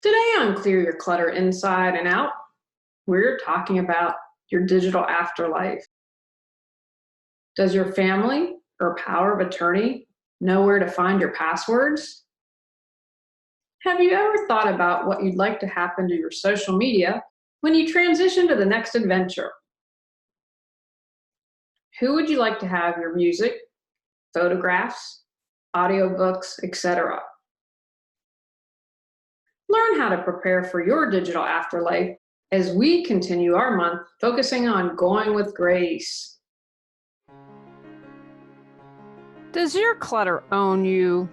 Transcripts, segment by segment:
Today on Clear Your Clutter Inside and Out, we're talking about your digital afterlife. Does your family or power of attorney know where to find your passwords? Have you ever thought about what you'd like to happen to your social media when you transition to the next adventure? Who would you like to have your music, photographs, audiobooks, etc.? Learn how to prepare for your digital afterlife as we continue our month focusing on going with grace. Does your clutter own you?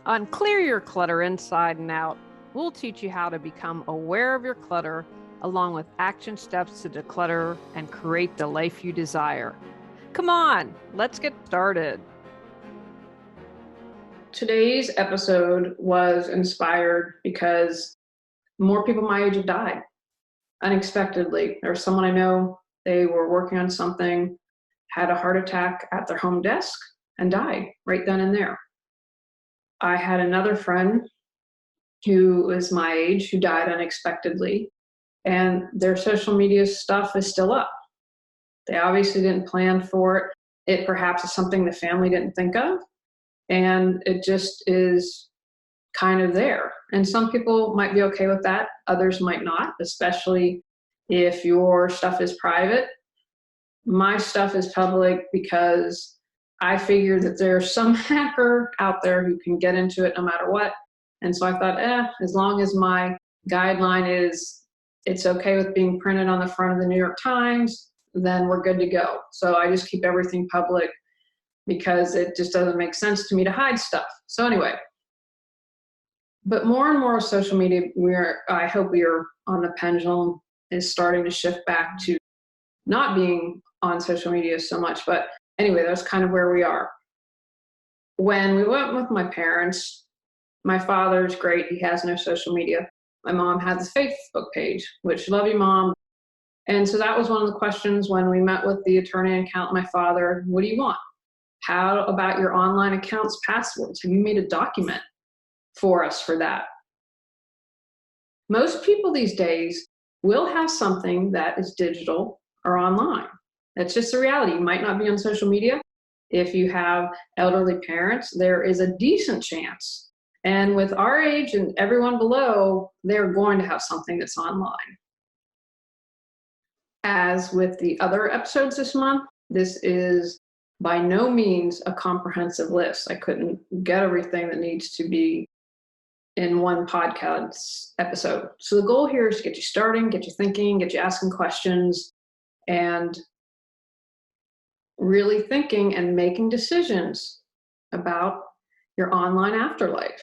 On Clear Your Clutter Inside and Out, we'll teach you how to become aware of your clutter along with action steps to declutter and create the life you desire. Come on, let's get started. Today's episode was inspired because more people my age have died unexpectedly. There was someone I know, they were working on something, had a heart attack at their home desk, and died right then and there. I had another friend who was my age who died unexpectedly, and their social media stuff is still up. They obviously didn't plan for it. It perhaps is something the family didn't think of. And it just is kind of there. And some people might be okay with that. Others might not, especially if your stuff is private. My stuff is public because I figured that there's some hacker out there who can get into it no matter what. And so I thought, as long as my guideline is it's okay with being printed on the front of the New York Times, then we're good to go. So I just keep everything public, because it just doesn't make sense to me to hide stuff. So anyway, but more and more social media, I hope we are on the pendulum is starting to shift back to not being on social media so much. But anyway, that's kind of where we are. When we went with my parents, my father's great. He has no social media. My mom had this Facebook page, which love you, Mom. And so that was one of the questions when we met with the attorney and accountant, my father, what do you want? How about your online account's passwords? Have you made a document for us for that? Most people these days will have something that is digital or online. That's just the reality. You might not be on social media. If you have elderly parents, there is a decent chance. And with our age and everyone below, they're going to have something that's online. As with the other episodes this month, this is by no means a comprehensive list. I couldn't get everything that needs to be in one podcast episode. So the goal here is to get you starting, get you thinking, get you asking questions, and really thinking and making decisions about your online afterlife.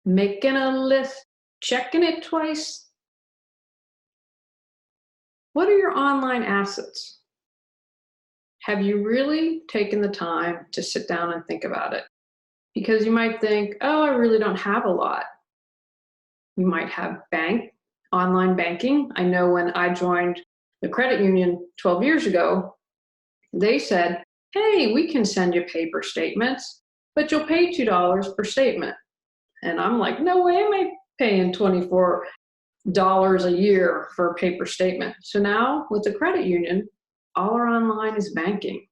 Making a list, checking it twice. What are your online assets? Have you really taken the time to sit down and think about it? Because you might think, oh, I really don't have a lot. You might have online banking. I know when I joined the credit union 12 years ago, they said, hey, we can send you paper statements, but you'll pay $2 per statement. And I'm like, no way am I paying $24 a year for a paper statement. So now with the credit union, all our online is banking.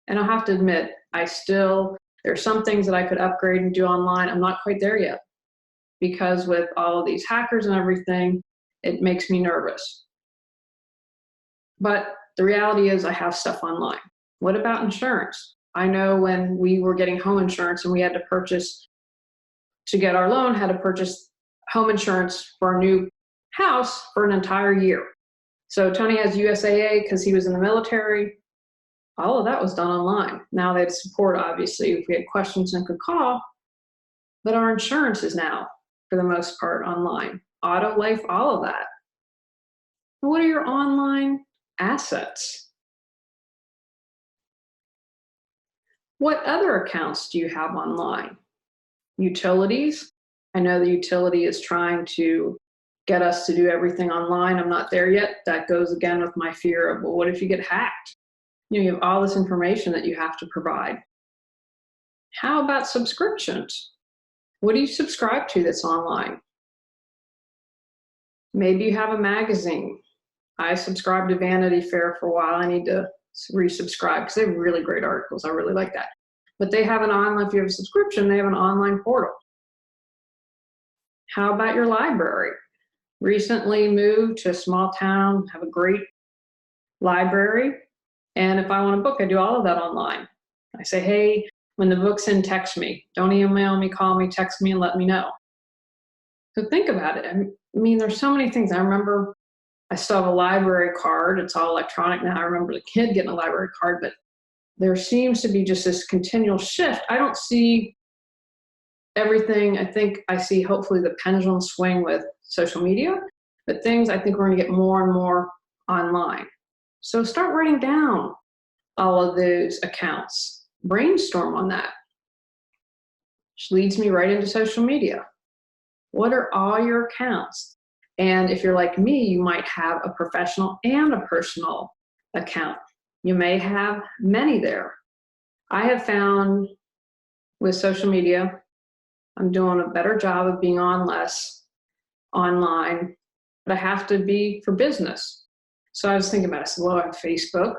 And I'll have to admit, there's some things that I could upgrade and do online. I'm not quite there yet, because with all of these hackers and everything, it makes me nervous. But the reality is I have stuff online. What about insurance? I know when we were getting home insurance and we had to purchase, to get our loan, had to purchase home insurance for our new house for an entire year. So Tony has USAA because he was in the military. All of that was done online. Now they had support, obviously, if we had questions and could call. But our insurance is now, for the most part, online. Auto, life, all of that. What are your online assets? What other accounts do you have online? Utilities. I know the utility is trying to get us to do everything online. I'm not there yet. That goes again with my fear of, well, what if you get hacked? You have all this information that you have to provide. How about subscriptions? What do you subscribe to that's online? Maybe you have a magazine. I subscribed to Vanity Fair for a while. I need to resubscribe because they have really great articles. I really like that. But they have an online, if you have a subscription, they have an online portal. How about your library? Recently moved to a small town, have a great library. And if I want a book, I do all of that online. I say, hey, when the book's in, text me. Don't email me, call me, text me, and let me know. So think about it. I mean, there's so many things. I remember I still have a library card. It's all electronic now. I remember the kid getting a library card, but there seems to be just this continual shift. I don't see everything. I think I see hopefully the pendulum swing with social media, but things I think we're going to get more and more online. So start writing down all of those accounts. Brainstorm on that. Which leads me right into social media. What are all your accounts? And if you're like me, you might have a professional and a personal account. You may have many there. I have found with social media, I'm doing a better job of being on less online, but I have to be for business. So I was thinking about it. I said, well, I have Facebook,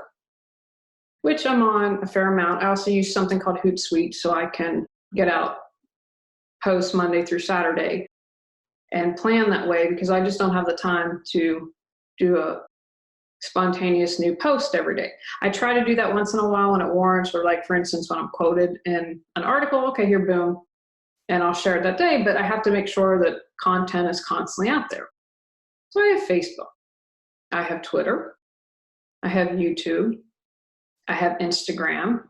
which I'm on a fair amount. I also use something called Hootsuite so I can get out posts Monday through Saturday and plan that way because I just don't have the time to do a spontaneous new post every day. I try to do that once in a while when it warrants, or like, for instance, when I'm quoted in an article, okay, here, boom, and I'll share it that day, but I have to make sure that content is constantly out there. So I have Facebook, I have Twitter, I have YouTube, I have Instagram,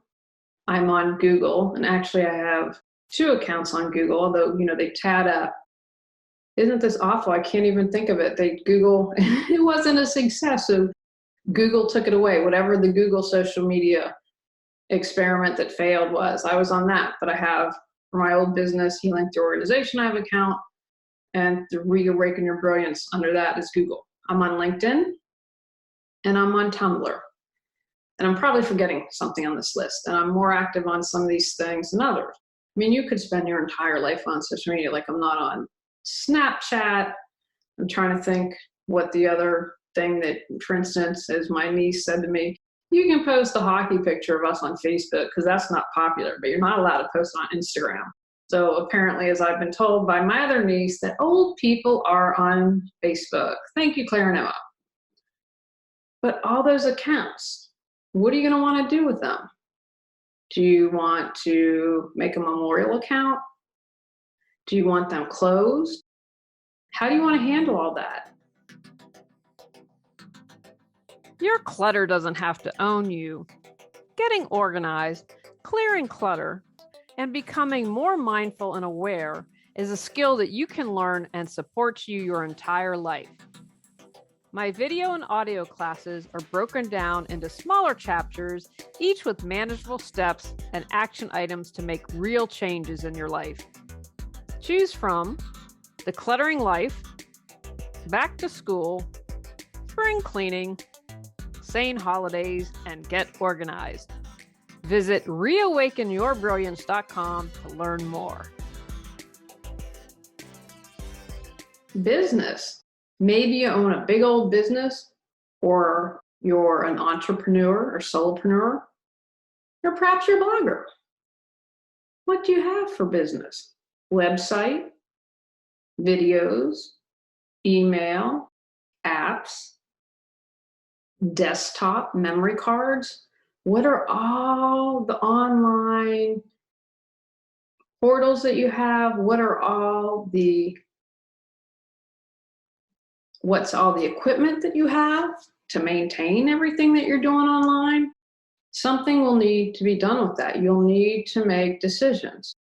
I'm on Google, and actually I have 2 accounts on Google, although, they tad up. Isn't this awful? I can't even think of it. Google, it wasn't a success, so Google took it away. Whatever the Google social media experiment that failed was, I was on that. But I have, for my old business, Healing Through Organization, I have an account, and the Reawaken Your Brilliance under that is Google. I'm on LinkedIn, and I'm on Tumblr. And I'm probably forgetting something on this list, and I'm more active on some of these things than others. I mean, you could spend your entire life on social media, like I'm not on Snapchat. I'm trying to think what the other thing that, for instance, as my niece said to me, you can post a hockey picture of us on Facebook because that's not popular, but you're not allowed to post on Instagram. So apparently, as I've been told by my other niece, that old people are on Facebook. Thank you, Claire and Emma. But all those accounts, what are you going to want to do with them? Do you want to make a memorial account? Do you want them closed? How do you want to handle all that? Your clutter doesn't have to own you. Getting organized, clearing clutter, and becoming more mindful and aware is a skill that you can learn and supports you your entire life. My video and audio classes are broken down into smaller chapters, each with manageable steps and action items to make real changes in your life. Choose from Decluttering Life, Back to School, Spring Cleaning, Sane Holidays, and Get Organized. Visit reawakenyourbrilliance.com to learn more. Business. Maybe you own a big old business, or you're an entrepreneur or solopreneur, or perhaps you're a blogger. What do you have for business? Website, videos, email, apps, desktop, memory cards. What are all the online portals that you have? What's all the equipment that you have to maintain everything that you're doing online? Something will need to be done with that. You'll need to make decisions.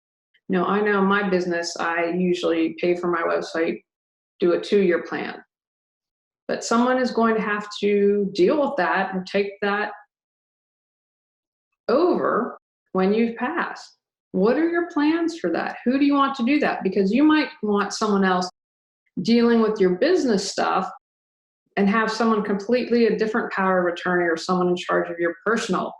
I know my business, I usually pay for my website, do a 2-year plan. But someone is going to have to deal with that and take that over when you've passed. What are your plans for that? Who do you want to do that? Because you might want someone else dealing with your business stuff and have someone completely a different power of attorney, or someone in charge of your personal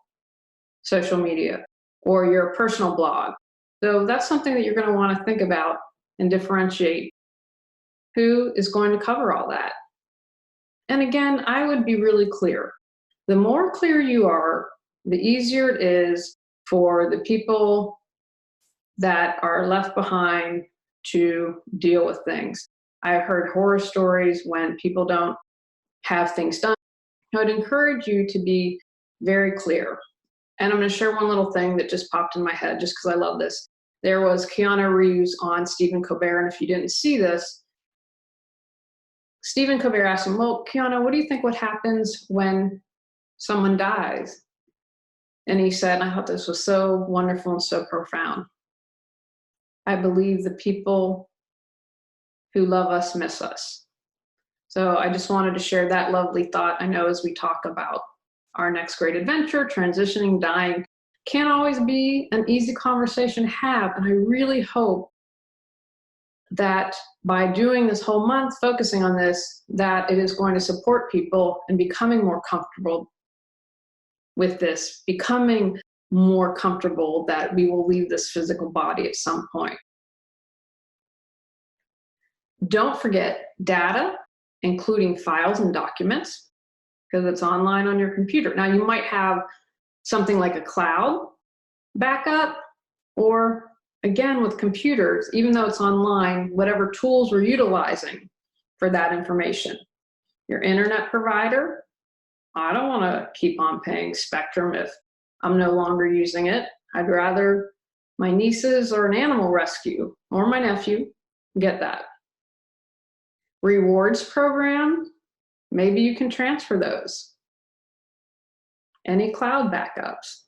social media or your personal blog. So that's something that you're going to want to think about and differentiate who is going to cover all that. And again, I would be really clear. The more clear you are, the easier it is for the people that are left behind to deal with things. I've heard horror stories when people don't have things done. I would encourage you to be very clear. And I'm going to share one little thing that just popped in my head just because I love this. There was Keanu Reeves on Stephen Colbert, and if you didn't see this, Stephen Colbert asked him, well, Keanu, what do you think what happens when someone dies? And he said, and I thought this was so wonderful and so profound, I believe the people who love us miss us. So I just wanted to share that lovely thought. I know as we talk about our next great adventure, transitioning, dying, can't always be an easy conversation to have. And I really hope that by doing this whole month, focusing on this, that it is going to support people in becoming more comfortable with this, becoming more comfortable that we will leave this physical body at some point. Don't forget data, including files and documents, because it's online on your computer. Now, you might have something like a cloud backup, or again, with computers, even though it's online, whatever tools we're utilizing for that information. Your internet provider, I don't want to keep on paying Spectrum if I'm no longer using it. I'd rather my nieces or an animal rescue or my nephew get that. Rewards program, maybe you can transfer those. Any cloud backups.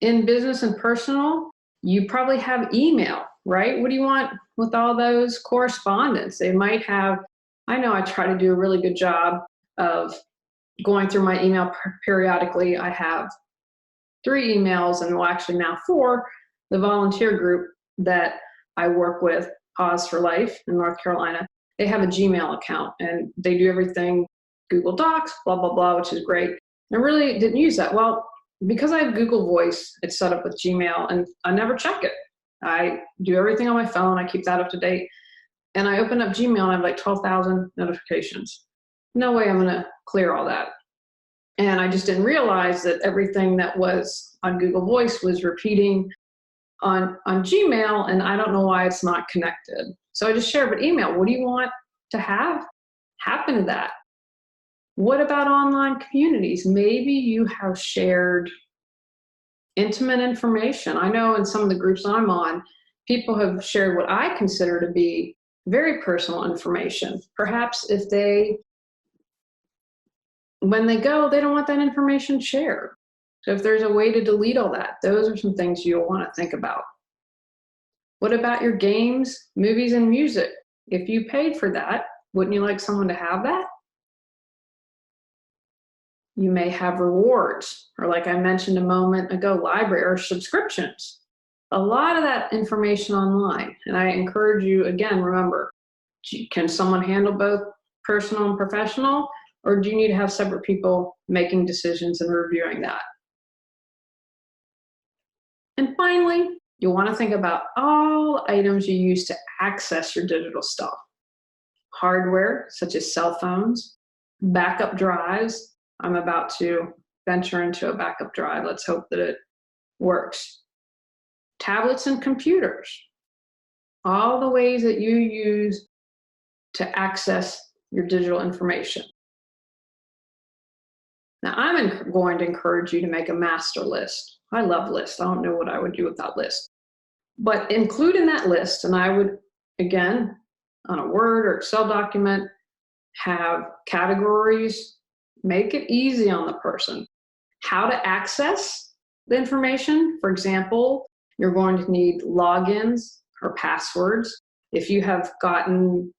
In business and personal, you probably have email, right? What do you want with all those correspondence? They might have, I know I try to do a really good job of going through my email periodically. I have 3 emails, and well, actually now 4, the volunteer group that I work with, Pause for Life in North Carolina. They have a Gmail account and they do everything Google Docs, blah, blah, blah, which is great. I really didn't use that. Well, because I have Google Voice, it's set up with Gmail, and I never check it. I do everything on my phone. I keep that up to date. And I open up Gmail and I have like 12,000 notifications. No way I'm going to clear all that. And I just didn't realize that everything that was on Google Voice was repeating on Gmail, and I don't know why it's not connected. So I just share, but email, what do you want to have happen to that? What about online communities? Maybe you have shared intimate information. I know in some of the groups I'm on, people have shared what I consider to be very personal information. Perhaps if when they go, they don't want that information shared. So if there's a way to delete all that, those are some things you'll want to think about. What about your games, movies, and music? If you paid for that, wouldn't you like someone to have that? You may have rewards, or like I mentioned a moment ago, library or subscriptions. A lot of that information online. And I encourage you, again, remember, can someone handle both personal and professional? Or do you need to have separate people making decisions and reviewing that? And finally, you'll want to think about all items you use to access your digital stuff. Hardware, such as cell phones, backup drives. I'm about to venture into a backup drive. Let's hope that it works. Tablets and computers. All the ways that you use to access your digital information. Now, I'm going to encourage you to make a master list. I love lists. I don't know what I would do with that list. But include in that list, and I would, again, on a Word or Excel document, have categories, make it easy on the person. How to access the information. For example, you're going to need logins or passwords. If you have gotten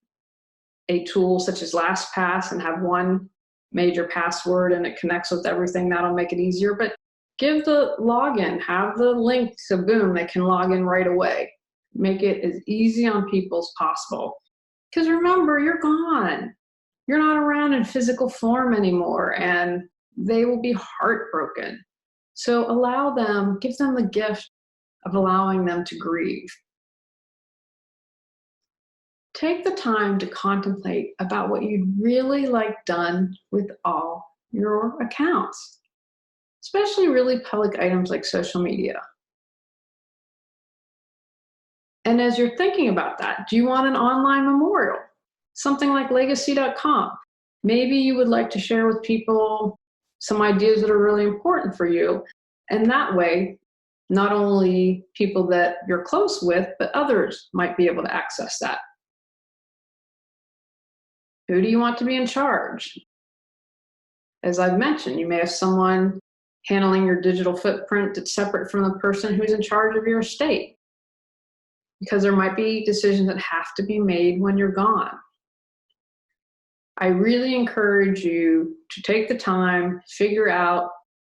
a tool such as LastPass and have one major password and it connects with everything, that'll make it easier. But give the login, have the link, so boom, they can log in right away. Make it as easy on people as possible. Because remember, you're gone. You're not around in physical form anymore, and they will be heartbroken. So allow them, give them the gift of allowing them to grieve. take the time to contemplate about what you'd really like done with all your accounts, especially really public items like social media. And as you're thinking about that, do you want an online memorial? Something like legacy.com. Maybe you would like to share with people some ideas that are really important for you. And that way, not only people that you're close with, but others might be able to access that. Who do you want to be in charge? As I've mentioned, you may have someone handling your digital footprint that's separate from the person who's in charge of your estate, because there might be decisions that have to be made when you're gone. I really encourage you to take the time, figure out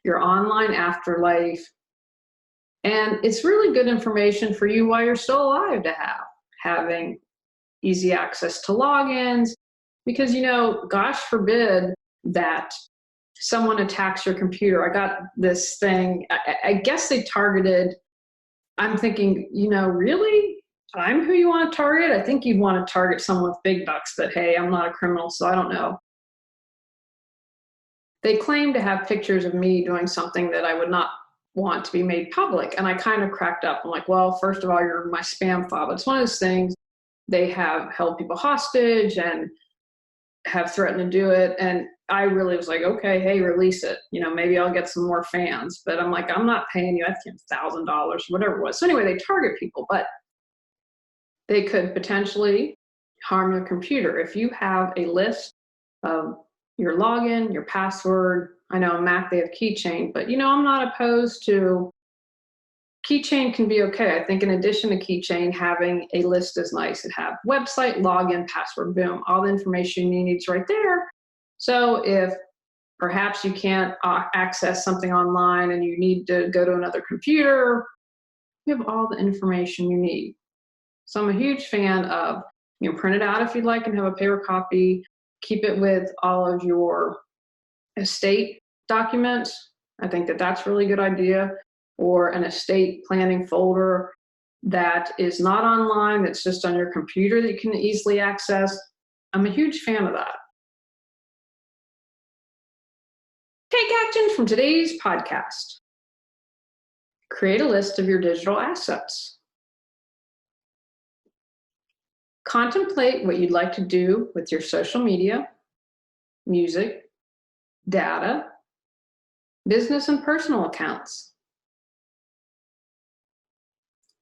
your online afterlife. And it's really good information for you while you're still alive to have, having easy access to logins, because, gosh forbid that someone attacks your computer. I got this thing, I guess they targeted, I'm thinking, really? I'm who you want to target? I think you'd want to target someone with big bucks, but hey, I'm not a criminal, so I don't know. They claim to have pictures of me doing something that I would not want to be made public. And I kind of cracked up. I'm like, well, first of all, you're my spam file. But it's one of those things, they have held people hostage and have threatened to do it. And I really was like, okay, hey, release it. Maybe I'll get some more fans. But I'm like, I'm not paying you. I think $1,000, whatever it was. So anyway, they target people, but they could potentially harm your computer. If you have a list of your login, your password, I know on Mac they have keychain, but I'm not opposed to keychain. Can be okay. I think in addition to keychain, having a list is nice. It have website, login, password, boom, all the information you need is right there. So if perhaps you can't access something online and you need to go to another computer, you have all the information you need. So I'm a huge fan of, print it out if you'd like and have a paper copy, keep it with all of your estate documents. I think that that's a really good idea. Or an estate planning folder that is not online, that's just on your computer that you can easily access. I'm a huge fan of that. Take action from today's podcast. Create a list of your digital assets. Contemplate what you'd like to do with your social media, music, data, business and personal accounts.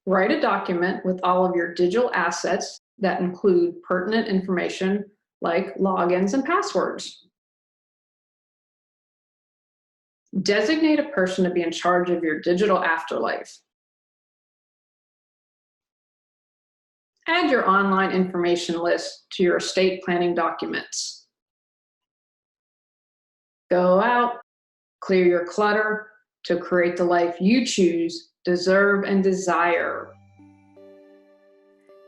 Write a document with all of your digital assets that include pertinent information like logins and passwords. Designate a person to be in charge of your digital afterlife. Add your online information list to your estate planning documents. Go out, clear your clutter to create the life you choose, deserve, and desire.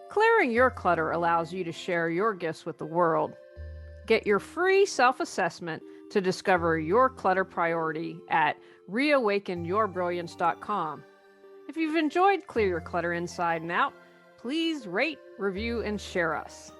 Clearing your clutter allows you to share your gifts with the world. Get your free self-assessment to discover your clutter priority at reawakenyourbrilliance.com. If you've enjoyed Clear Your Clutter Inside and Out, please rate, review, and share us.